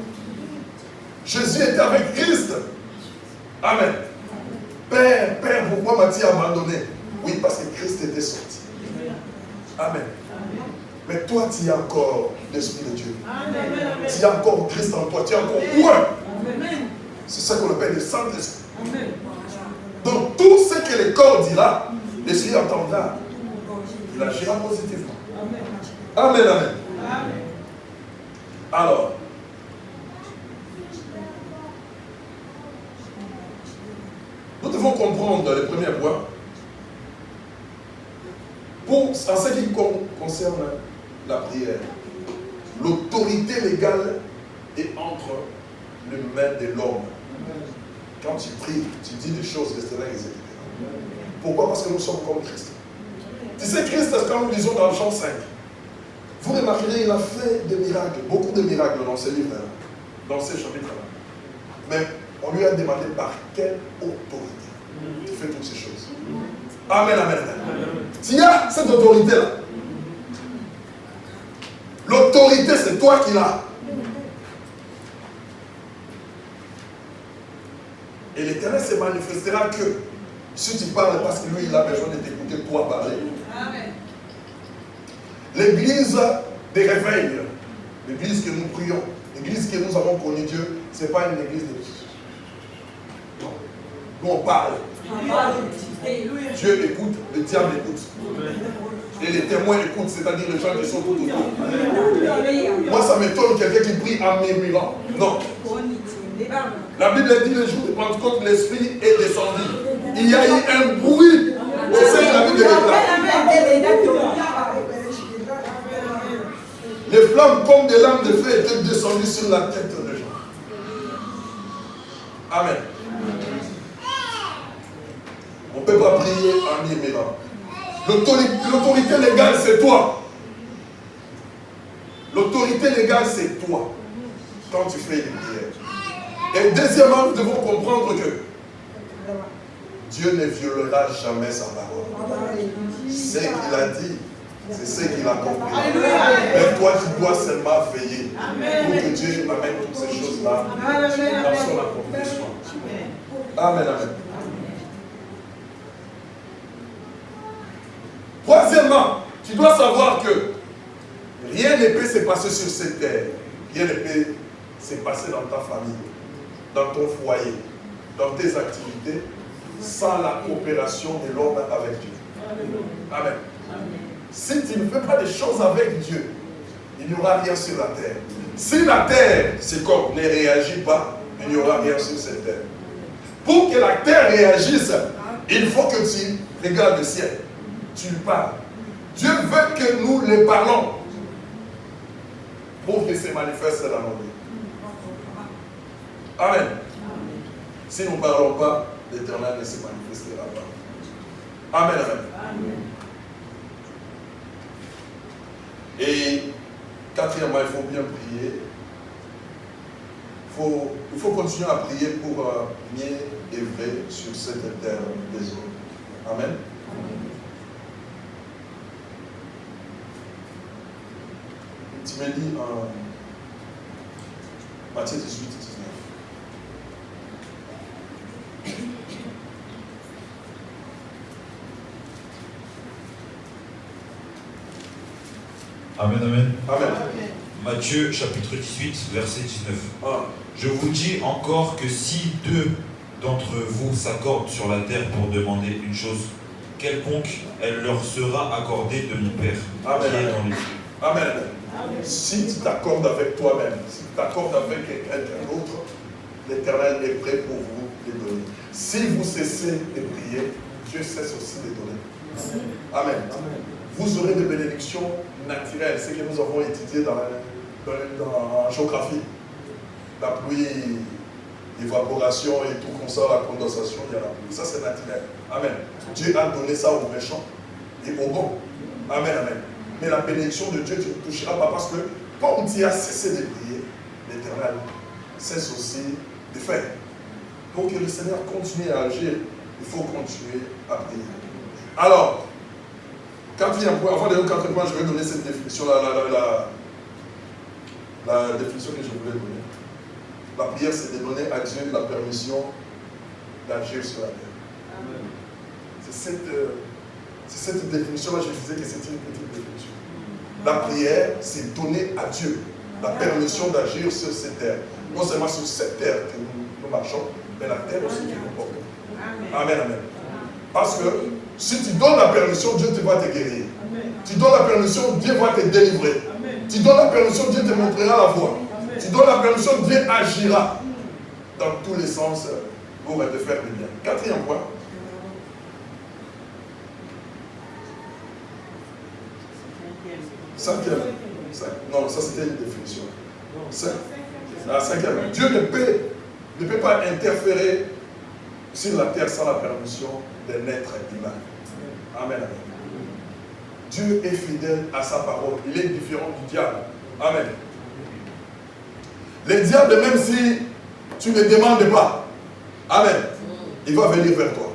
Jésus était avec Christ. Amen. Père, pourquoi m'as-tu abandonné? Oui, parce que Christ était sorti. Amen. Mais toi, tu as encore l'Esprit de Dieu. Tu as encore Christ en toi. Tu as encore loin. C'est ça qu'on appelle le Saint-Esprit. Donc, tout ce que le corps dira, l'Esprit entendra. Il agira positivement. Amen, amen. Alors, nous devons comprendre le premier point. En ce qui concerne la prière, l'autorité légale est entre les mains de l'homme. Quand tu pries, tu dis des choses resteraient exécutées. Pourquoi? Parce que nous sommes comme Christ. Tu sais, Christ, quand nous lisons dans Jean 5, vous remarquerez, il a fait des miracles, beaucoup de miracles dans ce livre-là, dans ces chapitres-là. Mais on lui a demandé par quelle autorité tu fais toutes ces choses. Amen, amen, amen. Tu as cette autorité-là. L'autorité, c'est toi qui l'as. Et l'Éternel se manifestera que si tu parles parce que lui, il a besoin de t'écouter, toi parler. Amen. L'église des réveils, l'église que nous prions, l'église que nous avons connue Dieu, ce n'est pas une église de... Non. Nous on parle. Dieu écoute, le diable écoute. Et les témoins écoutent, c'est-à-dire les gens qui sont tout autour. Moi, ça m'étonne quelqu'un qui prie en murmurant. Non. La Bible dit le jour de Pentecôte, l'Esprit est descendu. Il y a eu un bruit. C'est ça que la Bible déclare. Les flammes comme des lames de feu étaient descendues sur la tête des gens. Amen. On ne peut pas prier en murmurant. L'autorité légale, c'est toi. L'autorité légale, c'est toi. Quand tu fais une prière. Et deuxièmement, nous devons comprendre que Dieu ne violera jamais sa parole. Ce qu'il a dit, c'est ce qu'il a compris. Mais toi, tu dois seulement veiller pour que Dieu amène toutes ces choses-là dans son accomplissement. Amen, amen. Troisièmement, tu dois savoir que rien ne peut se passer sur cette terre. Rien ne peut se passer dans ta famille, dans ton foyer, dans tes activités, sans la coopération de l'homme avec Dieu. Amen. Si tu ne fais pas des choses avec Dieu, il n'y aura rien sur la terre. Si la terre, ce corps, ne réagit pas, il n'y aura rien sur cette terre. Pour que la terre réagisse, il faut que tu regardes le ciel. Tu lui parles. Dieu veut que nous les parlons pour qu'il se manifeste dans nos vies. Amen. Si nous ne parlons pas, l'Éternel ne se manifestera pas. Amen, amen. Et quatrièmement, il faut bien prier. Il faut continuer à prier pour mieux œuvrer sur cette terre des eaux. Amen. Tu me lis en Matthieu 18, 19. Amen, amen. Amen. Matthieu chapitre 18, verset 19. Ah. Je vous dis encore que si deux d'entre vous s'accordent sur la terre pour demander une chose quelconque, elle leur sera accordée de mon Père Amen, qui est amen. dans les cieux. Amen. Si tu t'accordes avec toi-même, si tu t'accordes avec quelqu'un d'autre, l'Éternel est prêt pour vous les donner. Si vous cessez de prier, Dieu cesse aussi de donner. Amen. Vous aurez des bénédictions naturelles, ce que nous avons étudié dans la géographie. La pluie, l'évaporation et tout comme ça, la condensation, il y a la pluie. Ça c'est naturel. Amen. Dieu a donné ça aux méchants et aux bons. Amen, amen. Mais la bénédiction de Dieu, tu ne toucheras pas parce que comme tu as cessé de prier, l'Éternel cesse aussi de faire. Pour que le Seigneur continue à agir, il faut continuer à prier. Alors, quatrième point, avant d'aller au quatrième point, je vais donner cette définition, la définition que je voulais donner. La prière, c'est de donner à Dieu la permission d'agir sur la terre. C'est cette définition-là, je disais que c'est une petite définition. La prière, c'est donner à Dieu la permission d'agir sur cette terre. Non seulement sur cette terre que nous marchons, mais la terre aussi que nous portons. Amen, amen. Parce que si tu donnes la permission, Dieu va te guérir. Amen. Tu donnes la permission, Dieu va te délivrer. Amen. Tu donnes la permission, Dieu te montrera la voie. Amen. Tu donnes la permission, Dieu agira dans tous les sens pour te faire du bien. Quatrième point. Cinquième. Non, ça c'était une définition. Cinquième. Dieu ne peut pas interférer sur la terre sans la permission d'un être humain. Amen, amen. Dieu est fidèle à sa parole. Il est différent du diable. Amen. Le diable, même si tu ne demandes pas, amen, il va venir vers toi.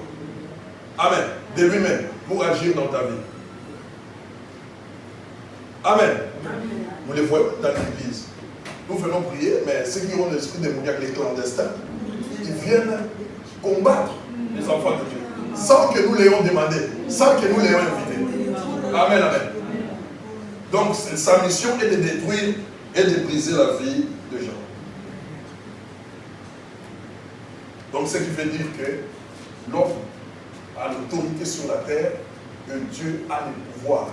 Amen. De lui-même, pour agir dans ta vie. Amen. Vous les voyez dans l'église. Nous venons prier, mais ceux qui ont l'esprit démoniaque, les clandestins, ils viennent combattre les enfants de Dieu, sans que nous l'ayons demandé, sans que nous l'ayons invité. Amen, amen. Donc, sa mission est de détruire et de briser la vie de gens. Donc, ce qui veut dire que l'homme a l'autorité sur la terre, que Dieu a le pouvoir.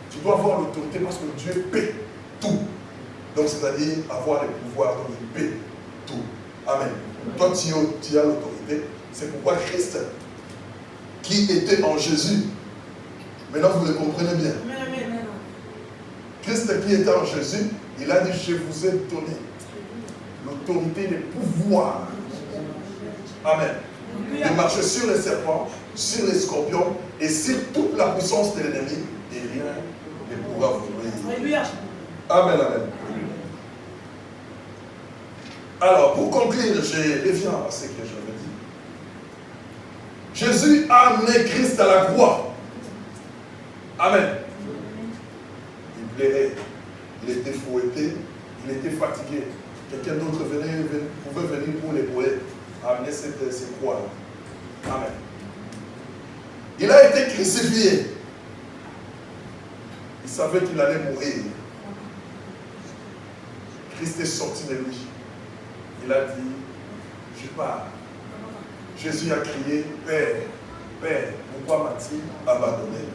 Tu dois avoir l'autorité parce que Dieu paie tout. Donc, c'est-à-dire avoir le pouvoir, donc il paie tout. Amen. Toi, tu as l'autorité. C'est pourquoi Christ, qui était en Jésus, maintenant vous le comprenez bien. Christ qui était en Jésus, il a dit, je vous ai donné l'autorité, le pouvoir. Amen. De marcher sur les serpents, sur les scorpions et sur toute la puissance de l'ennemi, et rien ne pourra vous nuire. Amen, amen. Alors, pour conclure, je reviens à ce que j'avais dit. Jésus a amené Christ à la croix. Amen. Il plairait, il était fouetté, il était fatigué. Quelqu'un d'autre pouvait venir pour l'épauler, amener ces croix. Amen. Il a été crucifié. Il savait qu'il allait mourir. Christ est sorti de lui. Il a dit, je pars. Jésus a crié, Père, Père, pourquoi m'as-tu abandonné?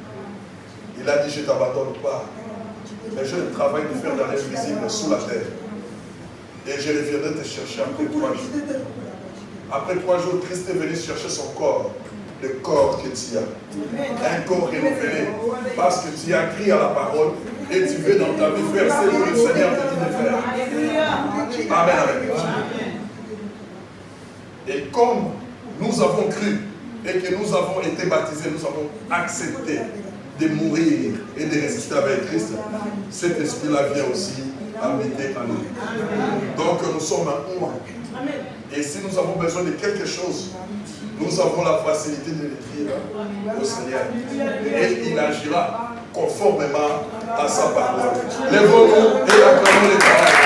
Il a dit, je ne t'abandonne pas. Mais j'ai le travail de faire dans l'invisible sous la terre. Et je reviendrai te chercher après 3 jours. Après 3 jours, Christ est venu chercher son corps. Le corps que tu as. Un corps renouvelé. Parce que tu as crié à la parole et tu veux dans ta vie faire ce que le Seigneur te dit de faire. Amen, amen. Et comme nous avons cru et que nous avons été baptisés, nous avons accepté de mourir et de résister avec Christ, cet esprit-là vient aussi habiter en nous. Donc nous sommes un homme. Et si nous avons besoin de quelque chose, nous avons la facilité de le dire au Seigneur. Et il agira conformément à sa parole. Lèvons-nous et acclamons les paroles.